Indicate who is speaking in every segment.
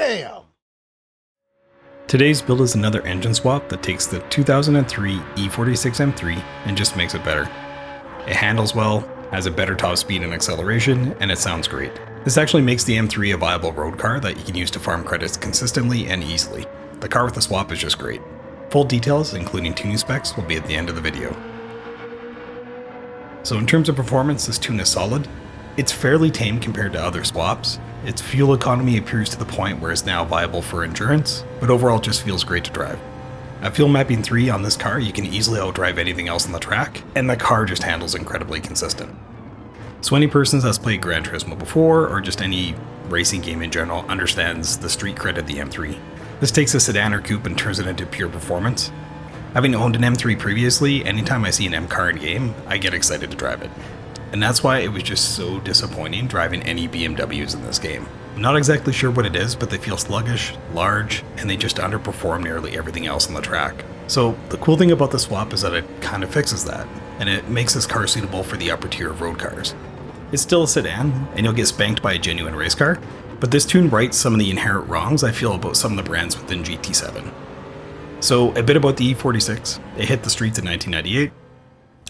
Speaker 1: Damn!
Speaker 2: Today's build is another engine swap that takes the 2003 E46 M3 and just makes it better. It handles well, has a better top speed and acceleration, and it sounds great. This actually makes the M3 a viable road car that you can use to farm credits consistently and easily. The car with the swap is just great. Full details, including tuning specs, will be at the end of the video. So in terms of performance, this tune is solid. It's fairly tame compared to other swaps. Its fuel economy appears to the point where it's now viable for endurance, but overall it just feels great to drive. At fuel mapping 3 on this car, you can easily outdrive anything else on the track, and the car just handles incredibly consistent. So any person that's played Gran Turismo before, or just any racing game in general, understands the street cred of the M3. This takes a sedan or coupe and turns it into pure performance. Having owned an M3 previously, anytime I see an M car in game, I get excited to drive it. And that's why it was just so disappointing driving any BMWs in this game. I'm not exactly sure what it is, but they feel sluggish, large, and they just underperform nearly everything else on the track. So the cool thing about the swap is that it kind of fixes that, and it makes this car suitable for the upper tier of road cars. It's still a sedan, and you'll get spanked by a genuine race car, but this tune rights some of the inherent wrongs I feel about some of the brands within GT7. So a bit about the E46. It hit the streets in 1998.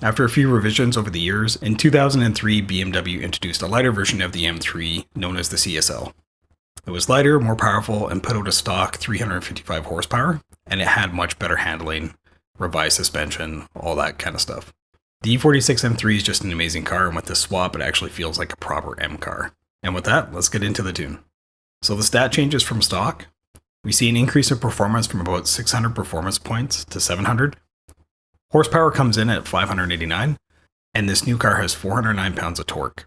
Speaker 2: After a few revisions over the years, in 2003 BMW introduced a lighter version of the M3 known as the CSL. It was lighter, more powerful, and put out a stock 355 horsepower, and it had much better handling, revised suspension, all that kind of stuff. The E46 M3 is just an amazing car, and with this swap it actually feels like a proper M car. And with that, let's get into the tune. So the stat changes from stock. We see an increase in performance from about 600 performance points to 700. Horsepower comes in at 589, and this new car has 409 pounds of torque.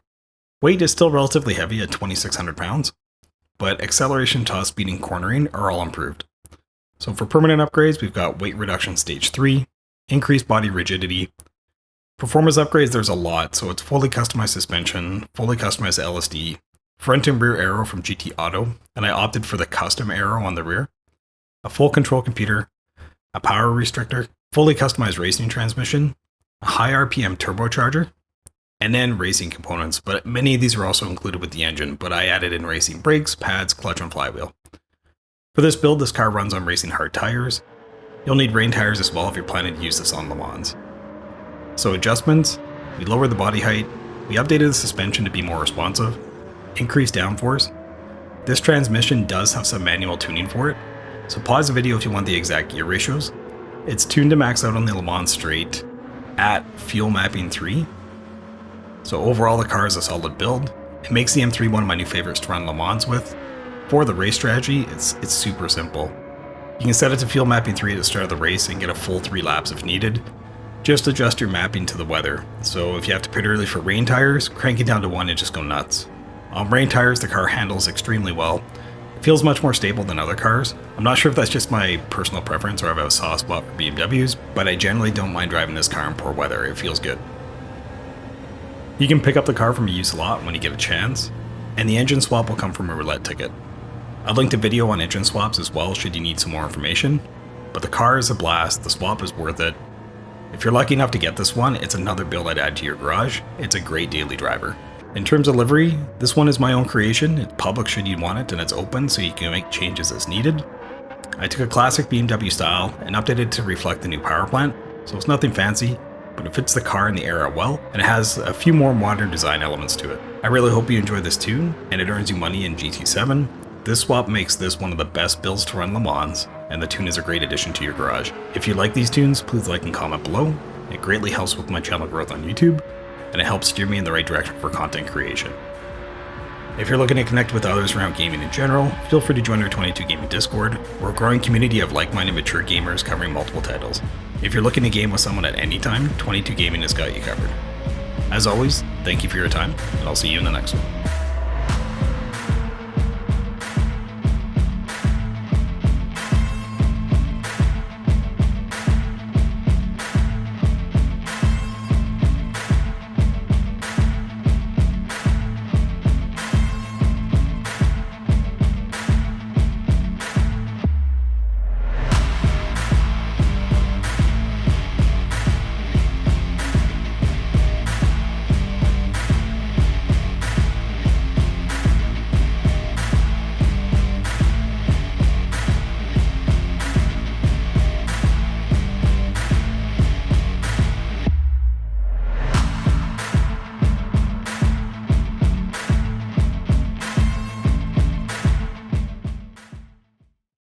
Speaker 2: Weight is still relatively heavy at 2,600 pounds, but acceleration, top speed, and cornering are all improved. So for permanent upgrades, we've got weight reduction stage 3, increased body rigidity. Performance upgrades, there's a lot, so it's fully customized suspension, fully customized LSD, front and rear aero from GT Auto, and I opted for the custom aero on the rear, a full control computer, a power restrictor, fully customized racing transmission, a high RPM turbocharger, and then racing components, but many of these are also included with the engine, but I added in racing brakes, pads, clutch, and flywheel. For this build, this car runs on racing hard tires. You'll need rain tires as well if you're planning to use this on Le Mans. So adjustments, we lowered the body height, we updated the suspension to be more responsive, increased downforce. This transmission does have some manual tuning for it, so pause the video if you want the exact gear ratios. It's tuned to max out on the Le Mans straight at fuel mapping 3. So overall the car is a solid build. It makes the M3 one of my new favorites to run Le Mans with. For the race strategy, it's super simple. You can set it to fuel mapping 3 at the start of the race and get a full 3 laps if needed. Just adjust your mapping to the weather. So if you have to pit early for rain tires, crank it down to 1 and just go nuts. On rain tires, the car handles extremely well. Feels much more stable than other cars. I'm not sure if that's just my personal preference or if I have a soft spot for BMWs, but I generally don't mind driving this car in poor weather. It feels good. You can pick up the car from a used lot when you get a chance, and the engine swap will come from a roulette ticket. I've linked a video on engine swaps as well should you need some more information, but the car is a blast, the swap is worth it. If you're lucky enough to get this one, it's another build I'd add to your garage. It's a great daily driver. In terms of livery, this one is my own creation. It's public should you want it, and it's open so you can make changes as needed. I took a classic BMW style and updated it to reflect the new power plant, so it's nothing fancy, but it fits the car and the era well, and it has a few more modern design elements to it. I really hope you enjoy this tune, and it earns you money in GT7. This swap makes this one of the best builds to run Le Mans, and the tune is a great addition to your garage. If you like these tunes, please like and comment below. It greatly helps with my channel growth on YouTube, and it helps steer me in the right direction for content creation. If you're looking to connect with others around gaming in general, feel free to join our 22 Gaming Discord. We're a growing community of like-minded mature gamers covering multiple titles. If you're looking to game with someone at any time, 22 Gaming has got you covered. As always, thank you for your time, and I'll see you in the next one.